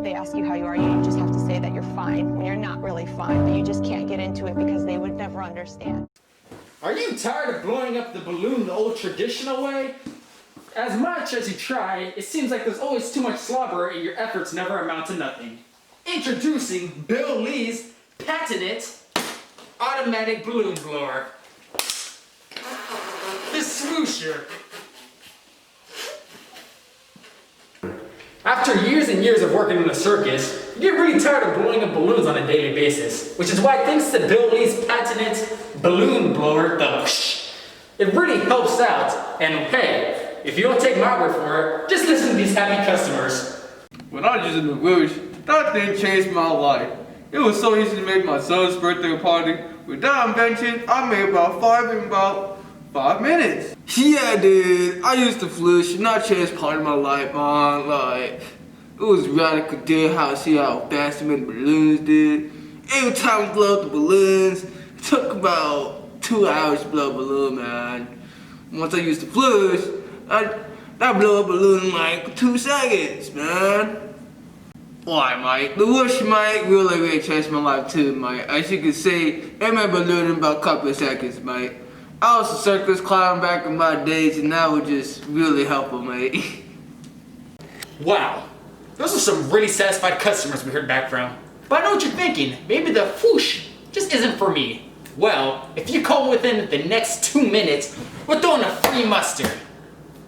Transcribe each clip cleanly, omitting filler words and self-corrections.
They ask you how you are, you just have to say that you're fine when you're not really fine, but you just can't get into it because they would never understand. Are you tired of blowing up the balloon the old traditional way? As much as you try, it seems like there's always too much slobber and your efforts never amount to nothing. Introducing Bill Lee's patented automatic balloon blower. The swoosher. After years and years of working in the circus, you get really tired of blowing up balloons on a daily basis, which is why thanks to Bill Lee's patented balloon blower, the whoosh, it really helps out. And hey, if you don't take my word for it, just listen to these happy customers. When I was using the whoosh, that thing changed my life. It was so easy to make my son's birthday party. With that invention, I made about 5 minutes. Yeah, dude, I used the flush and that changed part of my life, man. Like, it was radical, dude, see how fast I made balloons, dude. Every time I blow up the balloons, it took about 2 hours to blow a balloon, man. Once I used the flush, I blew a balloon in like 2 seconds, man. Why, Mike? The whoosh, Mike, really changed my life too, Mike. As you can see, it made a balloon in about a couple of seconds, Mike. I was a circus clown back in my days, and that would just really help him, mate. Wow, those are some really satisfied customers we heard back from. But I know what you're thinking, maybe the whoosh just isn't for me. Well, if you call within the next 2 minutes, we're throwing a free mustard.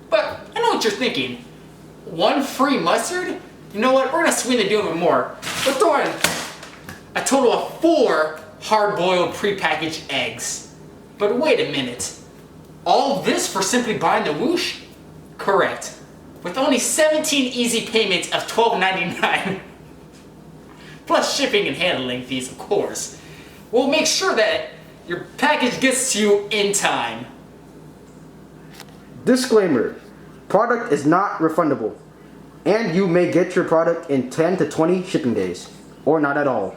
But I know what you're thinking, 1 free mustard? You know what, we're gonna sweeten the deal even more. We're throwing a total of 4 hard-boiled prepackaged eggs. But wait a minute, all this for simply buying the whoosh? Correct, with only 17 easy payments of $12.99. Plus shipping and handling fees, of course. We'll make sure that your package gets to you in time. Disclaimer, product is not refundable, and you may get your product in 10 to 20 shipping days, or not at all.